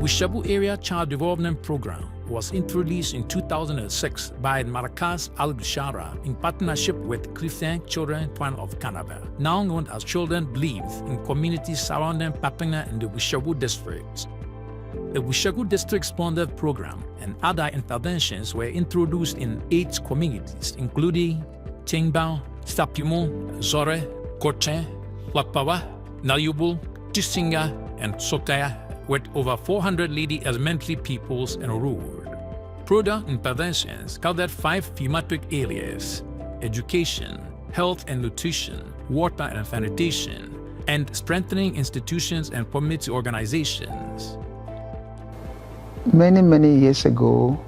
Gushegu Area Child Development Program was introduced in 2006 by Markaz Al-Bishara in partnership with Christian Children's Fund of Canada, now known as Children Believe, in communities surrounding Papina in the Gushegu district. The Gushegu district-sponsored program and other interventions were introduced in 8 communities, including Tingbao, Stapimo, Zore, Koche, Lakpawa, Nayubul, Chisinga, and Sokaya, with over 400 lady elementary pupils enrolled. Product interventions covered 5 thematic areas: education, health and nutrition, water and sanitation, and strengthening institutions and community organizations. Many years ago,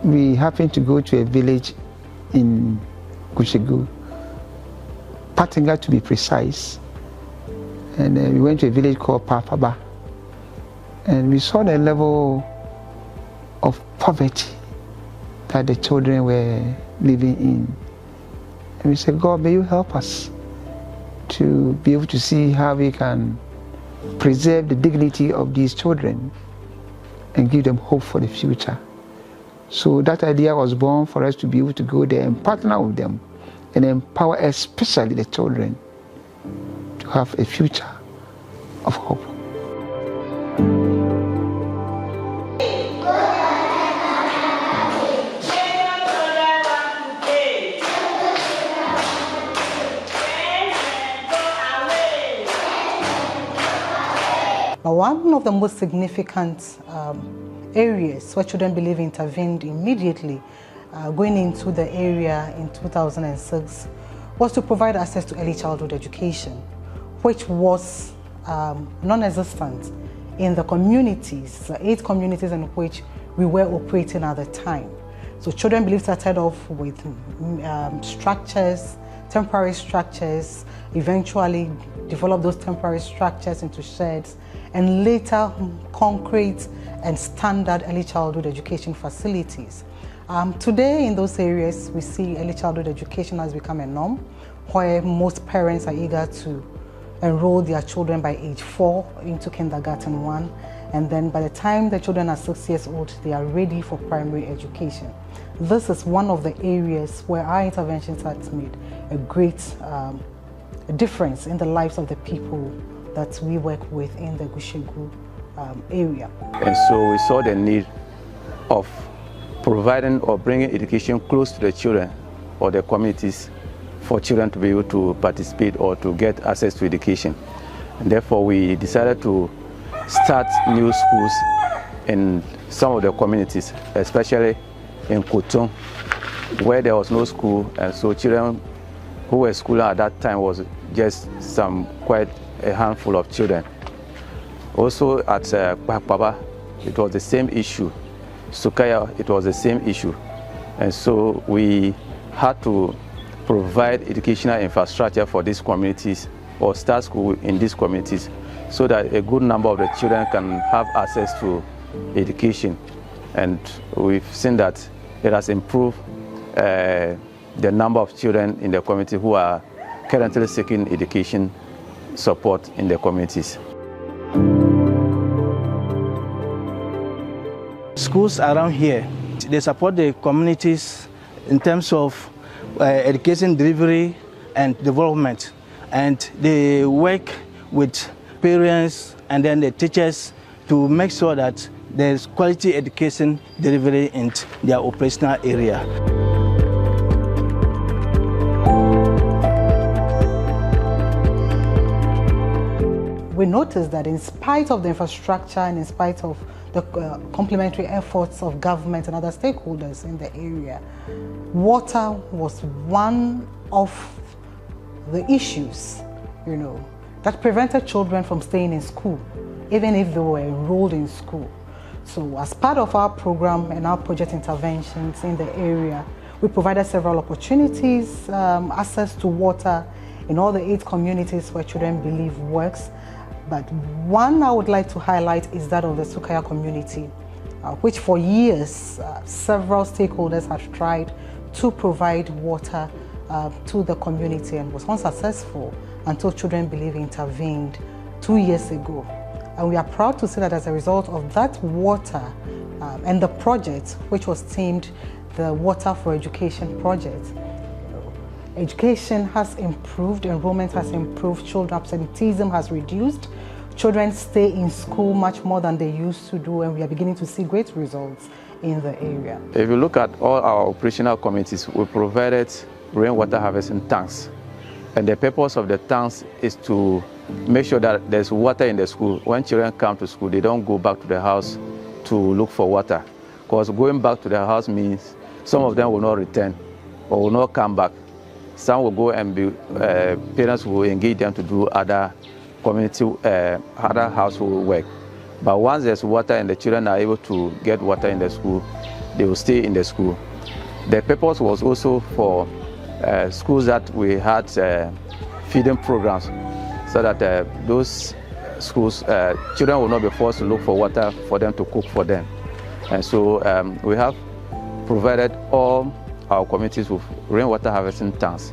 we happened to go to a village in Gushegu, Patinga to be precise, and we went to a village called Papaba, and we saw the level of poverty that the children were living in. And we said, God, may you help us to be able to see how we can preserve the dignity of these children and give them hope for the future. So that idea was born for us to be able to go there and partner with them and empower especially the children to have a future of hope. One of the most significant areas where Children Believe intervened immediately going into the area in 2006 was to provide access to early childhood education, which was non-existent in the communities, the 8 communities in which we were operating at the time. So Children Believe started off with structures, temporary structures, eventually developed those temporary structures into sheds, and later concrete and standard early childhood education facilities. Today in those areas, we see early childhood education has become a norm, where most parents are eager to enroll their children by age 4 into kindergarten 1, and then by the time the children are 6 years old, they are ready for primary education. This is one of the areas where our interventions have made a great difference in the lives of the people that we work with in the Gushegu area. And so we saw the need of providing or bringing education close to the children or the communities for children to be able to participate or to get access to education. And therefore we decided to start new schools in some of the communities, especially in Kotong, where there was no school, and so children who were schooling at that time was just quite a handful of children. Also at Pakpaba, it was the same issue. Sukaya, it was the same issue. And so we had to provide educational infrastructure for these communities or start school in these communities so that a good number of the children can have access to education. And we've seen that it has improved the number of children in the community who are currently seeking education support in the communities. Schools around here, they support the communities in terms of education delivery and development, and they work with parents and then the teachers to make sure that there's quality education delivery in their operational area. We noticed that in spite of the infrastructure and in spite of the complementary efforts of government and other stakeholders in the area, water was one of the issues, that prevented children from staying in school, even if they were enrolled in school. So as part of our program and our project interventions in the area, we provided several opportunities, access to water in all the 8 communities where Children Believe works. But one I would like to highlight is that of the Sukaya community, which for years several stakeholders have tried to provide water to the community and was unsuccessful until Children Believe intervened 2 years ago. And we are proud to say that as a result of that water and the project, which was themed the Water for Education project, education has improved, enrollment has improved, children absenteeism has reduced, children stay in school much more than they used to do, and we are beginning to see great results in the area. If you look at all our operational committees, we provided rainwater harvesting tanks. And the purpose of the tanks is to make sure that there's water in the school. When children come to school, they don't go back to the house to look for water. Because going back to the house means some of them will not return or will not come back. Some will go and parents will engage them to do other community, other household work. But once there's water and the children are able to get water in the school, they will stay in the school. The purpose was also for schools that we had feeding programs, so that those schools, children will not be forced to look for water for them to cook for them. And so we have provided all our communities with rainwater harvesting tanks.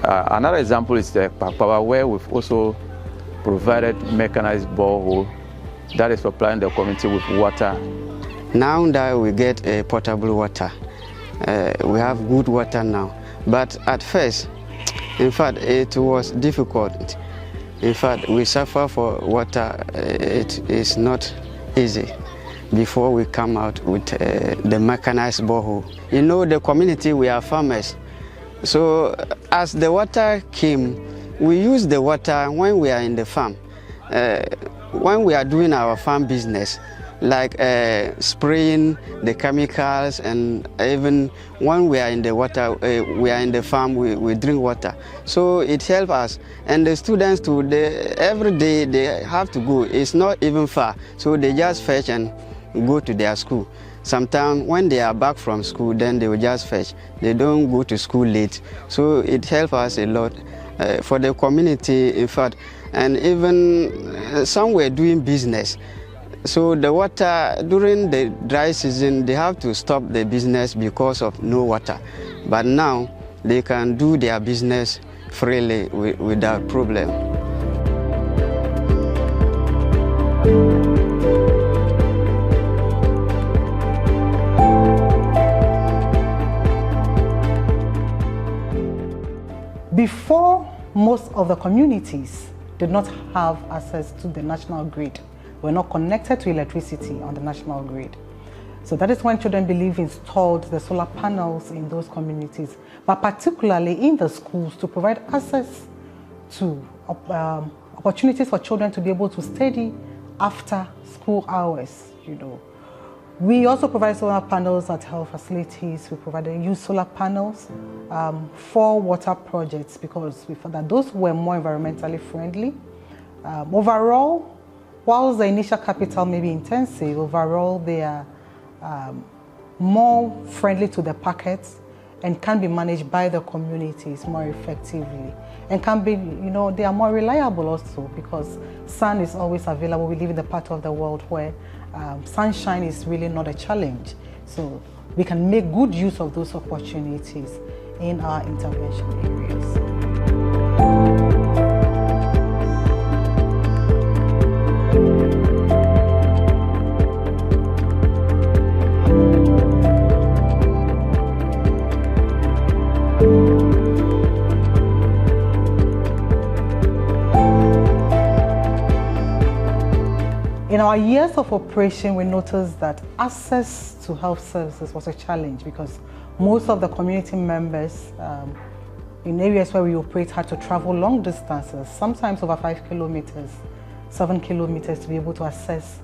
Another example is the Papa, where we've also provided mechanized borehole that is supplying the community with water. Now that we get potable water, we have good water now. But at first, in fact, it was difficult. In fact, we suffer for water. It is not easy before we come out with the mechanized borehole. You know, the community, we are farmers. So as the water came, we use the water when we are in the farm. When we are doing our farm business, like spraying the chemicals, and even when we are in the water, we are in the farm, we drink water. So it helps us. And the students too, every day they have to go. It's not even far, so they just fetch and go to their school. Sometimes when they are back from school, then they will just fetch. They don't go to school late. So it helps us a lot for the community, in fact. And even some were doing business. So the water, during the dry season, they have to stop the business because of no water. But now they can do their business freely without problem. Before, most of the communities did not have access to the national grid. We're not connected to electricity on the national grid. So that is when Children Believe installed the solar panels in those communities, but particularly in the schools, to provide access to opportunities for children to be able to study after school hours, you know. We also provide solar panels at health facilities. We provided used solar panels for water projects because we found that those were more environmentally friendly. Overall, whilst the initial capital may be intensive, overall they are more friendly to the pockets and can be managed by the communities more effectively. And can be, you know, they are more reliable also because sun is always available. We live in the part of the world where sunshine is really not a challenge. So we can make good use of those opportunities in our intervention areas. In our years of operation, we noticed that access to health services was a challenge because most of the community members in areas where we operate had to travel long distances, sometimes over 5 kilometers, 7 kilometers, to be able to access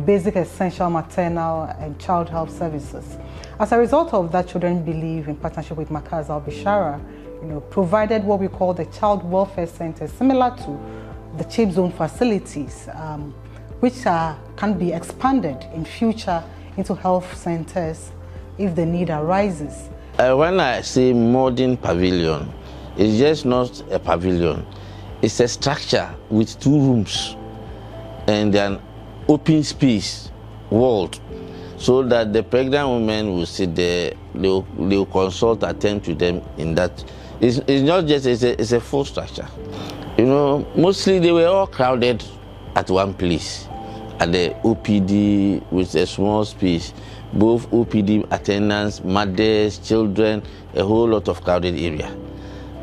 basic essential maternal and child health services. As a result of that, Children Believe, in partnership with Markaz Al-Bishara, you know, provided what we call the child welfare centers, similar to the CHIP zone facilities, which can be expanded in future into health centers if the need arises. When I say modern pavilion, it's just not a pavilion. It's a structure with 2 rooms and an open space, walled, so that the pregnant women will sit there, they'll consult, attend to them in that. It's not just, it's a full structure. You know, mostly they were all crowded at one place. at the OPD with a small space. Both OPD attendants, mothers, children, a whole lot of crowded area.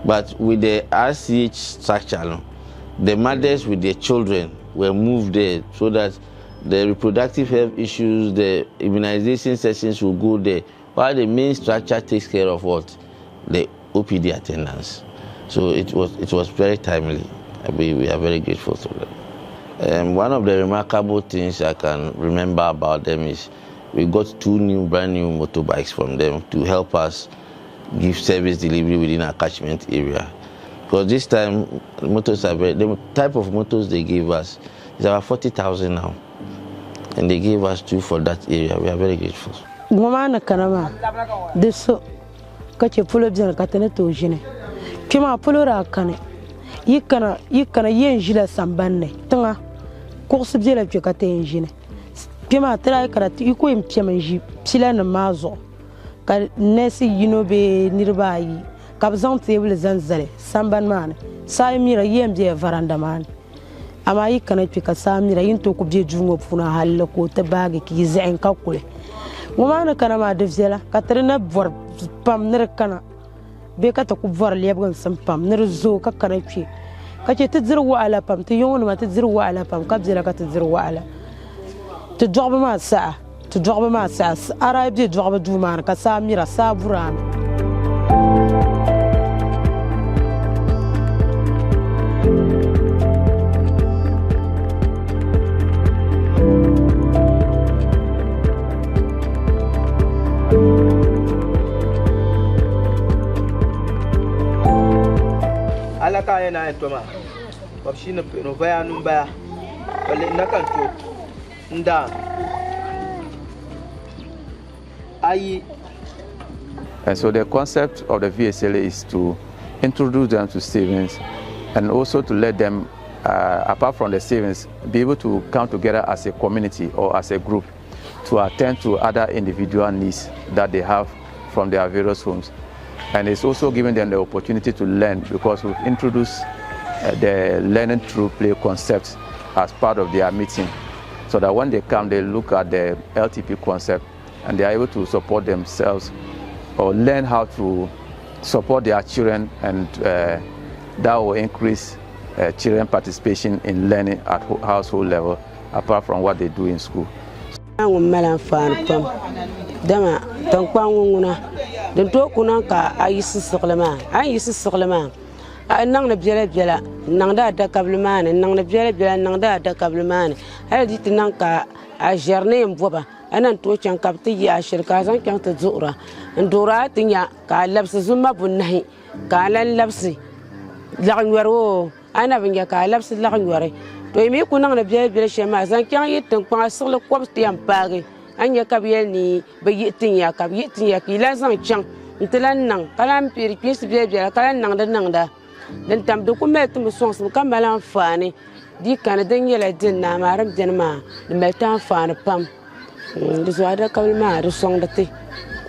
But with the RCH structure, the mothers with their children were moved there so that the reproductive health issues, the immunization sessions will go there, while the main structure takes care of what? The OPD attendants. So it was very timely. We are very grateful to them. One of the remarkable things I can remember about them is we got 2 brand new motorbikes from them to help us give service delivery within our catchment area. Because this time, motors are the type of motors they gave us is about 40,000 now. And they gave us 2 for that area. We are very grateful. Mama kanama deso kache pulo bjana katene tojine kima pulo ra kane yikana yenjila sambanne tanga kursu bjela bje kate yenjine kima tera karatu iko impyama ji pila na mazo ka nesi yinobe nirbayi kabzan table zanzare samban mane sai mira yemje varanda mane ama yikana pika samira yinto ko bje jungo funa halle ko te bagi ki zain kakule Woman kana ma devzela katrina vor pam ner kana be ka ta ku vor lebgan sam pam ner zo ka kana fi ka ce tizir wa ala pam ti yon ma tizir wa ala pam ka bzela ka tizir wa ala to job ma sa ara bi job du man ka sa mira sa buran kaya na ito ma babshi no baya numba wale nakanto nda ayi. And so the concept of the VSLA is to introduce them to savings and also to let them, apart from the savings, be able to come together as a community or as a group to attend to other individual needs that they have from their various homes. And it's also giving them the opportunity to learn, because we've introduced the learning through play concept as part of their meeting, so that when they come, they look at the LTP concept and they are able to support themselves or learn how to support their children, and that will increase children participation in learning at household level, apart from what they do in school. Dama tankpanguna den to kuna ka ayisi soklema nang na bjela nang da kablemane nang na bjela nang da kablemane ala dit nang ka a journée mboba anan to chan kapti ya shirka zan kan ta zura ndura tinya ka labs zuma bunnahi ka lan labsi lagnwaro ana binya ka labs lagnware to mi kuna na bjela shema zan kan yitin kwa sirle kwabti ampage anya kabiel ni bayitin ya ki lazan chan ntelan nang kalam pir pis bebia kalan nang da dan tam do ko metum sons kam malan fani di kan den yela din na maram den ma de metan fani pam de zoada kalma ru song da te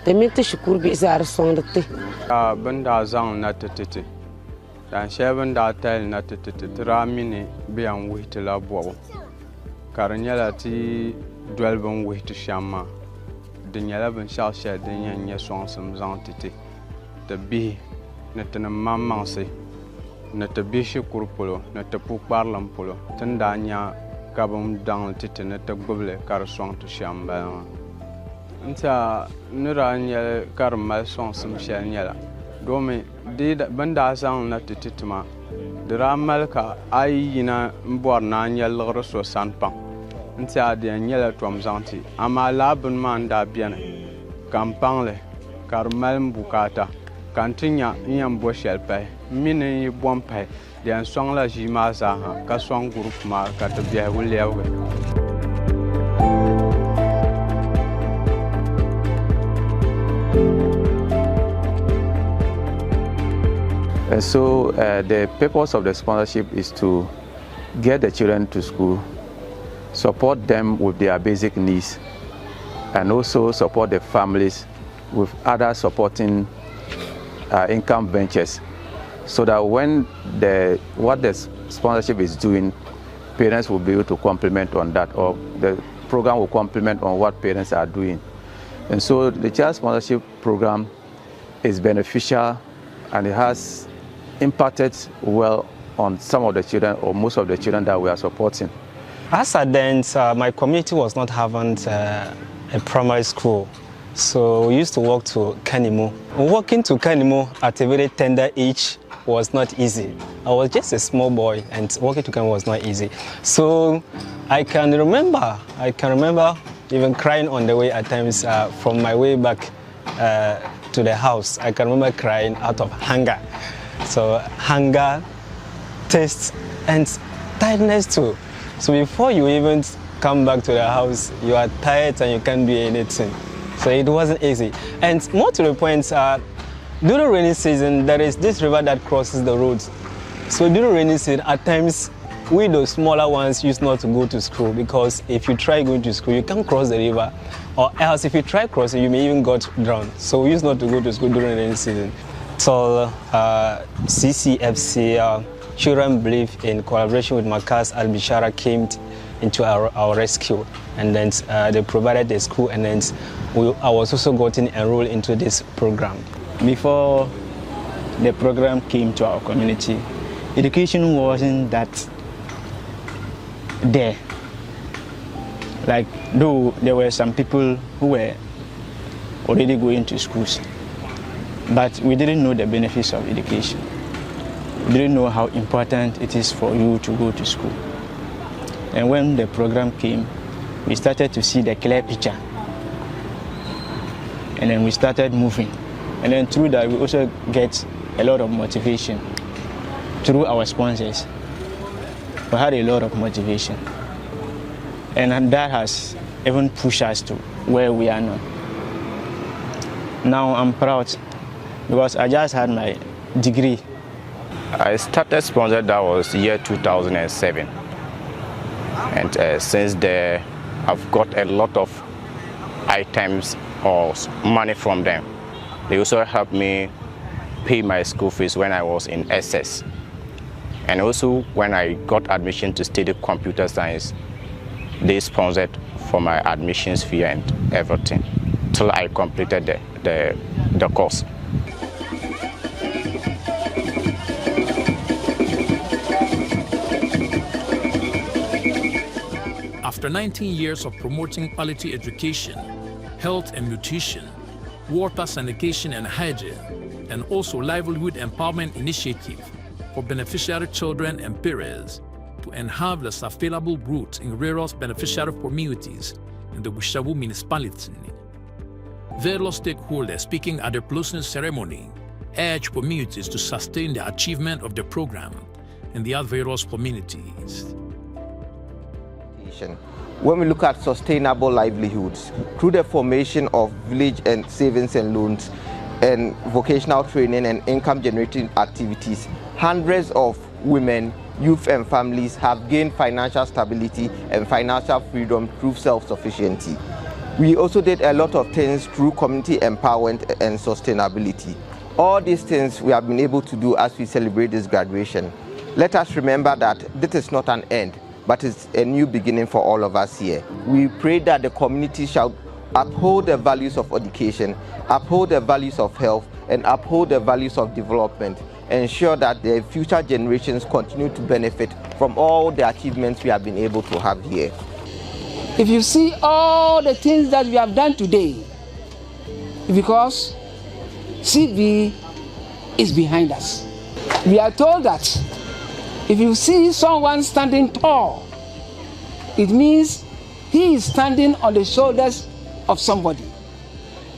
de mit shukur bi zar song da te banda zang na tete dan sheben da tel na tete tramini bian wihitla bobo karanyala ti dwelbon wihti shamma dinyala ben shasha dinya songsum zantiti te bi na tan mammanse na te bi shikurpulo na te pukparlam pulo tandanya kabum dang titi na te guble kar song to shamba nta nura nya karmal songsum shanyala domi di banda sang na tititma diramal ka ayina mborna nya lgro so sanpang ntia de nyela tom zanti ama labun man da biane kampangle karmal mbukata kantinya nyam bo shelpe mini bompe de an songla jima za ka song group ma ka to bia wulewe. So the purpose of the sponsorship is to get the children to school, support them with their basic needs, and also support the families with other supporting income ventures, so that when what the sponsorship is doing parents will be able to complement on that, or the program will complement on what parents are doing. And so the child sponsorship program is beneficial, and it has impacted well on some of the children, or most of the children that we are supporting. As at then, my community was not having a primary school, so we used to walk to Kanimu. Walking to Kanimu at a very tender age was not easy. I was just a small boy, and walking to Kanimu was not easy. So I can remember even crying on the way at times from my way back to the house. I can remember crying out of hunger. So hunger, thirst, and tiredness too. So before you even come back to the house, you are tired and you can't do anything. So it wasn't easy. And more to the point, during rainy season, there is this river that crosses the roads. So during rainy season, at times, we the smaller ones used not to go to school, because if you try going to school, you can't cross the river, or else if you try crossing, you may even get drowned. So we used not to go to school during rainy season. So CCFC, Children Believe, in collaboration with Markaz Al-Bishara, came into our rescue, and then they provided the school, and then I was also gotten enrolled into this program. Before the program came to our community, education wasn't that there. Like, though there were some people who were already going to schools, but we didn't know the benefits of education. We didn't know how important it is for you to go to school. And when the program came, we started to see the clear picture. And then we started moving. And then through that, we also get a lot of motivation through our sponsors. We had a lot of motivation. And that has even pushed us to where we are now. Now I'm proud because I just had my degree. I started sponsored, that was year 2007. And since there, I've got a lot of items or money from them. They also helped me pay my school fees when I was in SS. And also when I got admission to study computer science, they sponsored for my admissions fee and everything till I completed the course. After 19 years of promoting quality education, health and nutrition, water, sanitation and hygiene, and also livelihood empowerment initiative for beneficiary children and parents to enhance the sustainable growth in various beneficiary communities in the Gushegu municipality. Various stakeholders speaking at the closing ceremony urged communities to sustain the achievement of the program in their various communities. When we look at sustainable livelihoods, through the formation of village and savings and loans and vocational training and income generating activities, hundreds of women, youth and families have gained financial stability and financial freedom through self-sufficiency. We also did a lot of things through community empowerment and sustainability. All these things we have been able to do as we celebrate this graduation. Let us remember that this is not an end, but it's a new beginning for all of us here. We pray that the community shall uphold the values of education, uphold the values of health, and uphold the values of development, ensure that the future generations continue to benefit from all the achievements we have been able to have here. If you see all the things that we have done today, because CV is behind us. We are told that if you see someone standing tall, it means he is standing on the shoulders of somebody.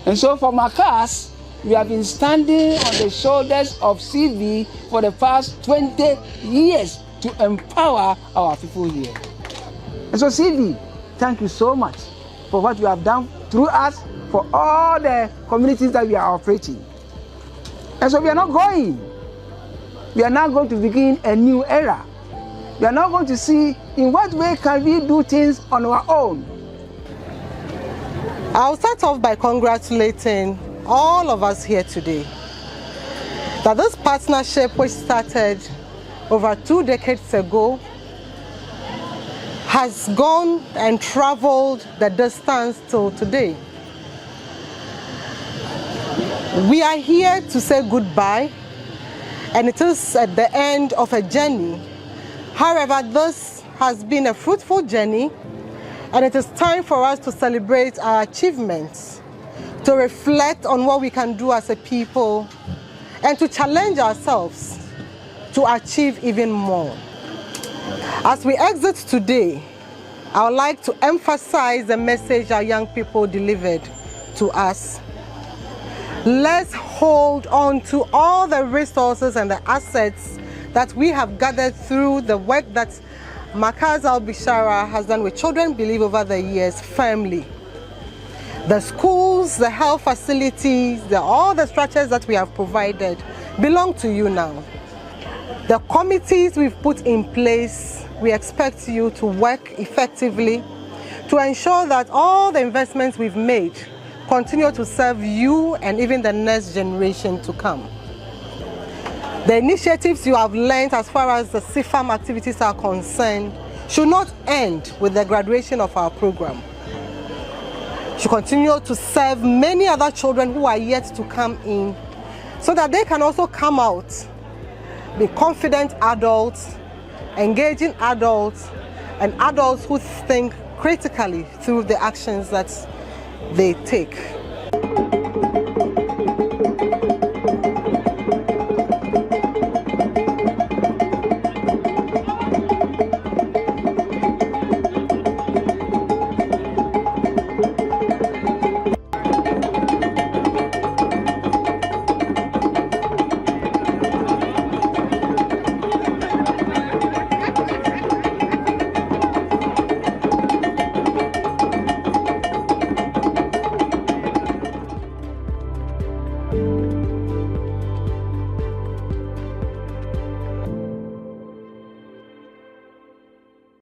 And so for Markaz, we have been standing on the shoulders of CV for the past 20 years to empower our people here. And so CV, thank you so much for what you have done through us for all the communities that we are operating. And so we are not going. We are now going to begin a new era. We are now going to see in what way can we do things on our own. I'll start off by congratulating all of us here today that this partnership, which started over 2 decades ago, has gone and traveled the distance till today. We are here to say goodbye, and it is at the end of a journey. However, this has been a fruitful journey, and it is time for us to celebrate our achievements, to reflect on what we can do as a people, and to challenge ourselves to achieve even more. As we exit today, I would like to emphasize the message our young people delivered to us. Let's hold on to all the resources and the assets that we have gathered through the work that Markaz Al-Bishara has done with Children Believe over the years firmly. The schools, the health facilities, all the structures that we have provided belong to you now. The committees we've put in place, we expect you to work effectively to ensure that all the investments we've made continue to serve you and even the next generation to come. The initiatives you have learned as far as the CFAM activities are concerned should not end with the graduation of our program. Should continue to serve many other children who are yet to come in, so that they can also come out, be confident adults, engaging adults, and adults who think critically through the actions that they take.